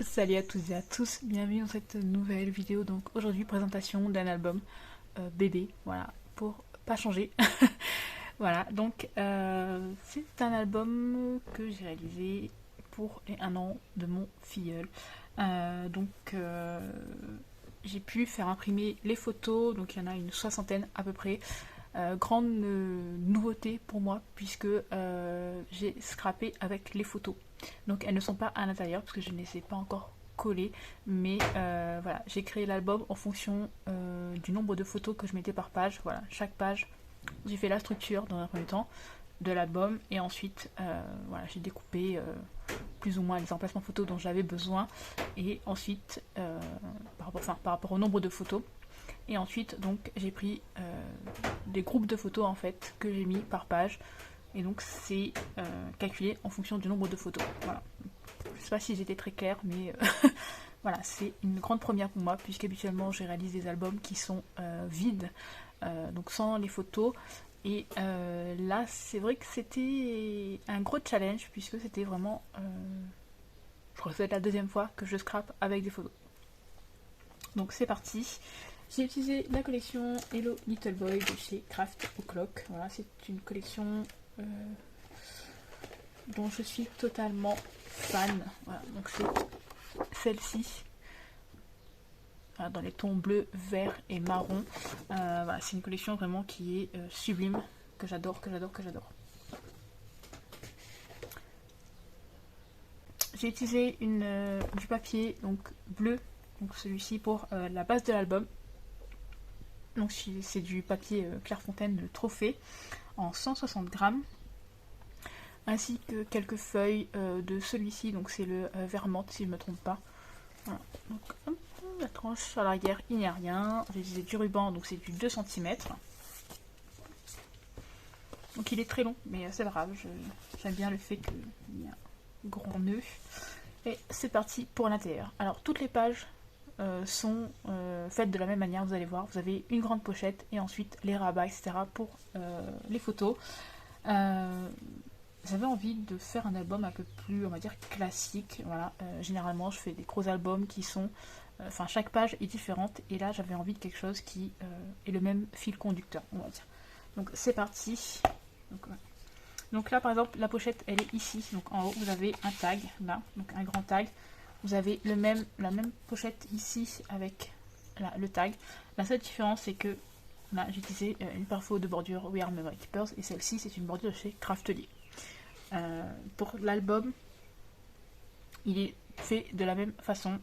Salut à toutes et à tous, bienvenue dans cette nouvelle vidéo. Donc aujourd'hui présentation d'un album bébé, voilà, pour pas changer. Voilà, donc c'est un album que j'ai réalisé pour les 1 an de mon filleul. Donc j'ai pu faire imprimer les photos, donc il y en a une soixantaine à peu près. Grande nouveauté pour moi puisque j'ai scrappé avec les photos. Donc elles ne sont pas à l'intérieur parce que je ne les ai pas encore collées. Mais voilà, j'ai créé l'album en fonction du nombre de photos que je mettais par page. Voilà, chaque page, j'ai fait la structure dans un premier temps de l'album et ensuite voilà, j'ai découpé plus ou moins les emplacements photos dont j'avais besoin et ensuite par rapport au nombre de photos. Et ensuite, donc, j'ai pris des groupes de photos en fait que j'ai mis par page. Et donc, c'est calculé en fonction du nombre de photos. Voilà. Je sais pas si j'étais très claire, mais voilà, c'est une grande première pour moi, puisqu'habituellement, je réalise des albums qui sont vides, donc sans les photos. Et là, c'est vrai que c'était un gros challenge, puisque c'était vraiment. Je crois que c'est la deuxième fois que je scrape avec des photos. Donc, c'est parti. J'ai utilisé la collection Hello Little Boy de chez Craft O'Clock. Voilà, c'est une collection dont je suis totalement fan. Voilà, donc c'est celle-ci. Voilà, dans les tons bleu, vert et marron. Voilà, c'est une collection vraiment qui est sublime, que j'adore, que j'adore, que j'adore. J'ai utilisé du papier donc bleu, donc celui-ci pour la base de l'album. Donc c'est du papier Clairefontaine de Trophée en 160 grammes, ainsi que quelques feuilles de celui-ci, donc c'est le Vermante si je ne me trompe pas. Voilà. Donc hop, la tranche à l'arrière, il n'y a rien. J'ai utilisé du ruban, donc c'est du 2 cm. Donc il est très long, mais c'est pas grave, j'aime bien le fait qu'il y ait un grand nœud. Et c'est parti pour l'intérieur. Alors toutes les pages sont faites de la même manière, vous allez voir. Vous avez une grande pochette et ensuite les rabats, etc. pour les photos. J'avais envie de faire un album un peu plus, on va dire, classique. Voilà. Généralement, je fais des gros albums qui sont... Enfin, chaque page est différente. Et là, j'avais envie de quelque chose qui est le même fil conducteur, on va dire. Donc, c'est parti. Donc, ouais. Donc là, par exemple, la pochette, elle est ici. Donc, en haut, vous avez un tag, là. Donc, un grand tag. Vous avez la même pochette ici avec là, le tag. La seule différence, c'est que là, j'ai utilisé une perfo de bordure We Are Memory Keepers. Et celle-ci, c'est une bordure de chez Craftelier. Pour l'album, il est fait de la même façon.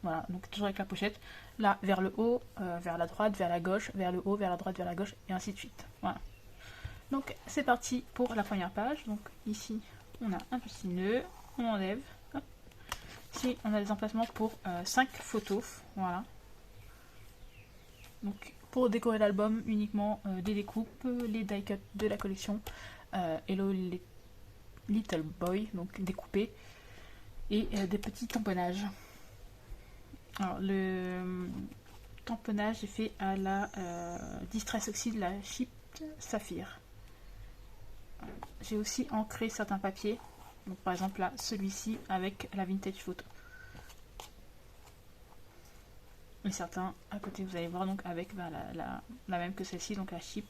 Voilà, donc toujours avec la pochette. Là, vers le haut, vers la droite, vers la gauche, vers le haut, vers la droite, vers la gauche, et ainsi de suite. Voilà. Donc, c'est parti pour la première page. Donc, ici, on a un petit nœud. On enlève. Hop. Ici, on a des emplacements pour 5 photos. Voilà. Donc, pour décorer l'album, uniquement des découpes, les die cuts de la collection. Hello Little Boy, donc découpé, et des petits tamponnages. Alors le tamponnage est fait à la Distress Oxide, la Chipped Saphir. J'ai aussi ancré certains papiers, donc par exemple là celui-ci avec la Vintage Photo. Et certains à côté vous allez voir donc avec la même que celle-ci, donc la Chipped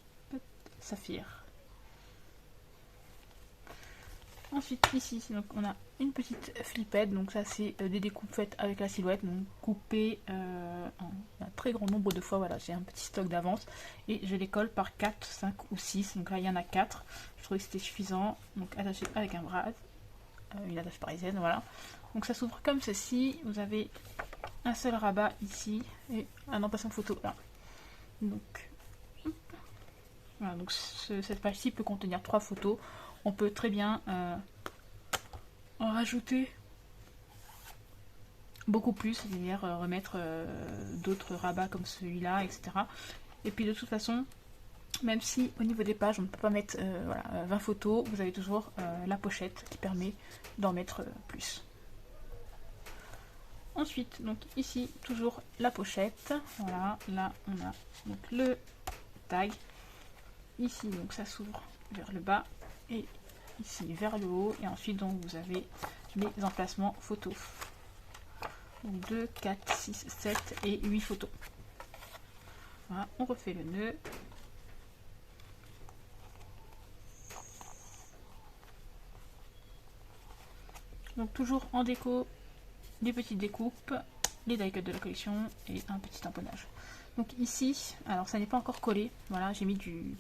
Saphir. Ensuite ici, donc on a une petite flippette, donc ça c'est des découpes faites avec la silhouette, donc coupées un très grand nombre de fois. Voilà, j'ai un petit stock d'avance et je les colle par 4, 5 ou 6, donc là il y en a 4, je trouvais que c'était suffisant, donc attaché avec un bras, une attache parisienne, voilà. Donc ça s'ouvre comme ceci, vous avez un seul rabat ici et un emplacement photo là. Donc, voilà, donc cette page-ci peut contenir 3 photos. On peut très bien en rajouter beaucoup plus, c'est-à-dire remettre d'autres rabats comme celui-là, etc. Et puis de toute façon, même si au niveau des pages on ne peut pas mettre 20 photos, vous avez toujours la pochette qui permet d'en mettre plus. Ensuite, donc ici, toujours la pochette. Voilà, là on a donc le tag. Ici, donc ça s'ouvre vers le bas. Et ici vers le haut, et ensuite donc vous avez les emplacements photos. Donc 2, 4, 6, 7 et 8 photos. Voilà, on refait le nœud. Donc toujours en déco, des petites découpes, les die cuts de la collection et un petit tamponnage. Donc ici, alors ça n'est pas encore collé, voilà, j'ai mis du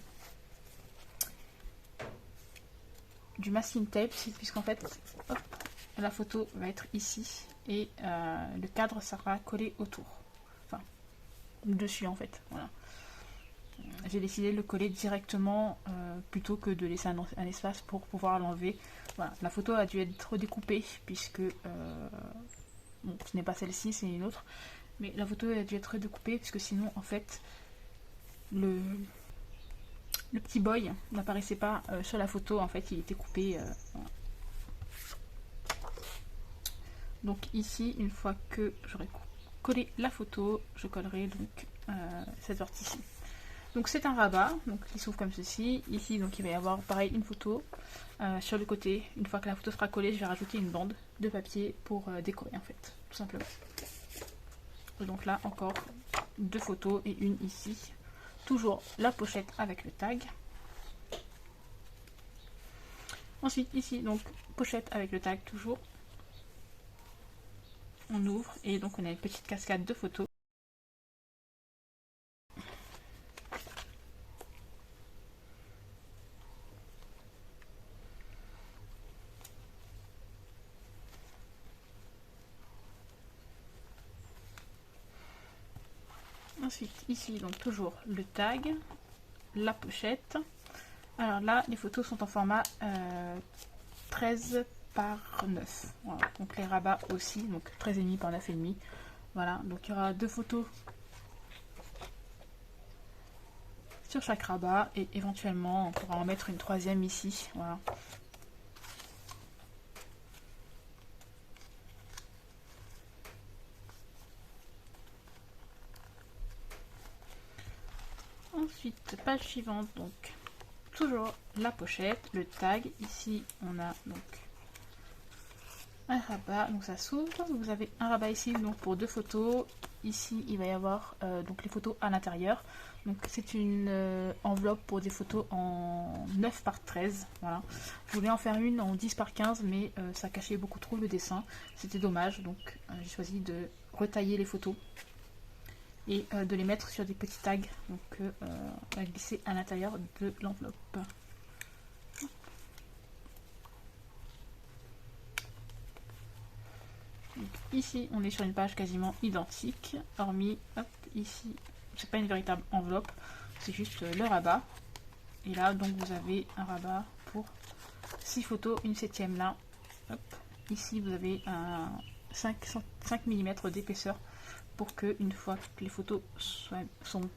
masking tape, puisqu'en fait, hop, la photo va être ici et le cadre sera collé autour, enfin dessus en fait, voilà. J'ai décidé de le coller directement plutôt que de laisser un espace pour pouvoir l'enlever. Voilà, la photo a dû être découpée puisque bon, ce n'est pas celle-ci, c'est une autre, mais la photo a dû être découpée puisque sinon en fait le petit boy n'apparaissait pas sur la photo, en fait il était coupé. Voilà. Donc ici, une fois que j'aurai collé la photo, je collerai donc cette partie-ci. Donc c'est un rabat, donc qui s'ouvre comme ceci. Ici donc il va y avoir pareil une photo sur le côté. Une fois que la photo sera collée, je vais rajouter une bande de papier pour décorer en fait, tout simplement. Et donc là encore deux photos et une ici. Toujours la pochette avec le tag. Ensuite ici donc pochette avec le tag toujours. On ouvre et donc on a une petite cascade de photos. Ensuite ici donc toujours le tag, la pochette. Alors là les photos sont en format 13 par 9. Voilà. Donc les rabats aussi, donc 13,5 par 9,5. Voilà, donc il y aura deux photos sur chaque rabat et éventuellement on pourra en mettre une troisième ici. Voilà. Ensuite, page suivante, donc toujours la pochette, le tag. Ici, on a donc un rabat, donc ça s'ouvre. Vous avez un rabat ici donc pour deux photos. Ici, il va y avoir donc les photos à l'intérieur. Donc c'est une enveloppe pour des photos en 9 par 13. Voilà. Je voulais en faire une en 10 par 15, mais ça cachait beaucoup trop le dessin. C'était dommage, donc j'ai choisi de retailler les photos et de les mettre sur des petits tags donc on va glisser à l'intérieur de l'enveloppe. Ici on est sur une page quasiment identique, hormis hop, ici c'est pas une véritable enveloppe, c'est juste le rabat. Et là donc vous avez un rabat pour 6 photos, une septième là. Hop. Ici vous avez un 5 mm d'épaisseur pour que une fois que les photos sont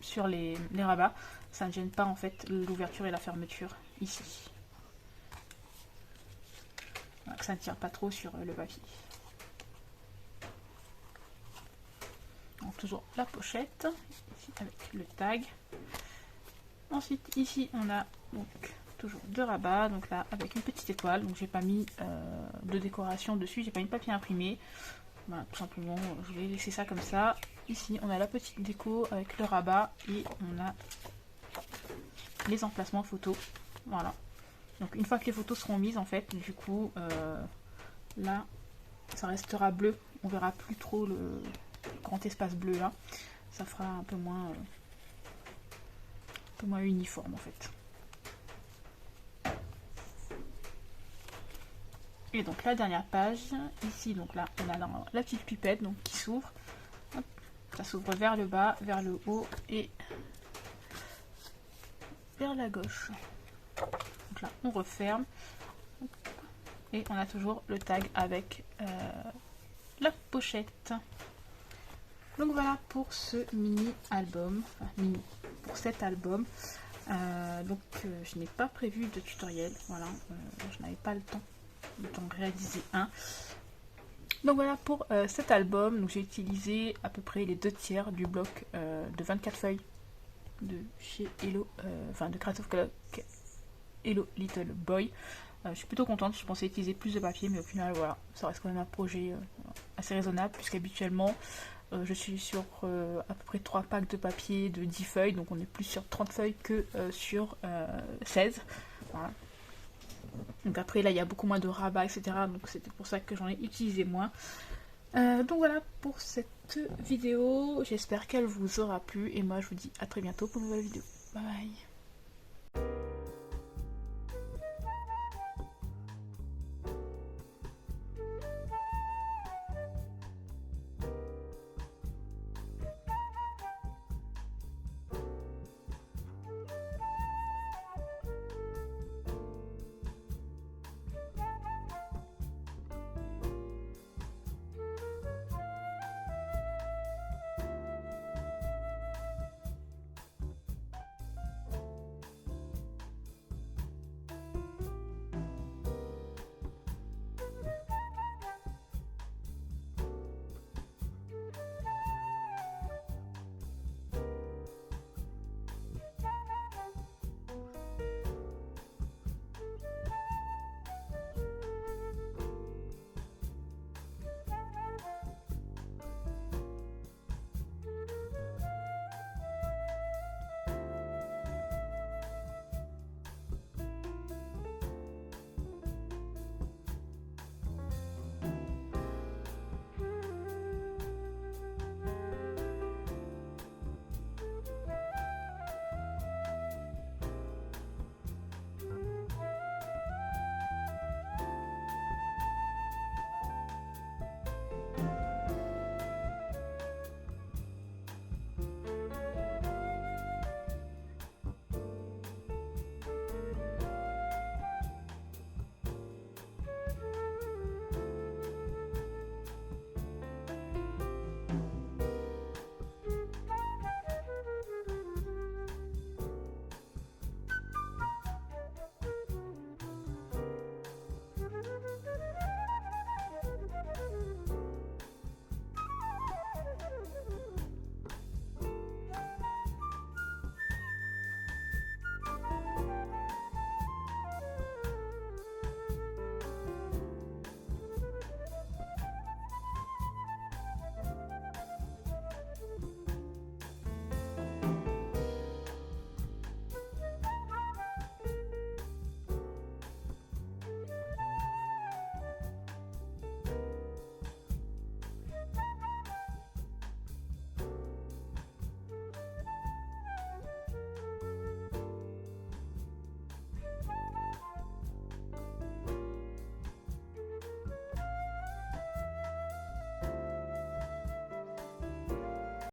sur les rabats, ça ne gêne pas en fait l'ouverture et la fermeture ici. Voilà, que ça ne tire pas trop sur le papier. Donc toujours la pochette ici avec le tag. Ensuite ici on a donc toujours deux rabats, donc là avec une petite étoile, donc j'ai pas mis de décoration dessus, j'ai pas mis de papier imprimé. Voilà, tout simplement, je vais laisser ça comme ça. Ici, on a la petite déco avec le rabat et on a les emplacements photos. Voilà. Donc, une fois que les photos seront mises, en fait, du coup, là, ça restera bleu. On verra plus trop le grand espace bleu là. Ça fera un peu moins uniforme, en fait. Et donc la dernière page, ici donc là on a la petite pipette donc qui s'ouvre. Ça s'ouvre vers le bas, vers le haut et vers la gauche. Donc là on referme et on a toujours le tag avec la pochette. Donc voilà pour ce mini album, enfin mini, pour cet album. Je n'ai pas prévu de tutoriel, voilà, je n'avais pas le temps d'en réaliser un. Donc voilà pour cet album. Donc j'ai utilisé à peu près les 2/3 du bloc de 24 feuilles de chez Hello, enfin de Creative Clock Hello Little Boy. Je suis plutôt contente, je pensais utiliser plus de papier, mais au final, voilà, ça reste quand même un projet assez raisonnable, puisqu'habituellement, je suis sur à peu près 3 packs de papier de 10 feuilles, donc on est plus sur 30 feuilles que sur 16. Voilà. Donc après, là, il y a beaucoup moins de rabats, etc. Donc c'était pour ça que j'en ai utilisé moins. Donc voilà pour cette vidéo, j'espère qu'elle vous aura plu, et moi je vous dis à très bientôt pour une nouvelle vidéo. Bye bye.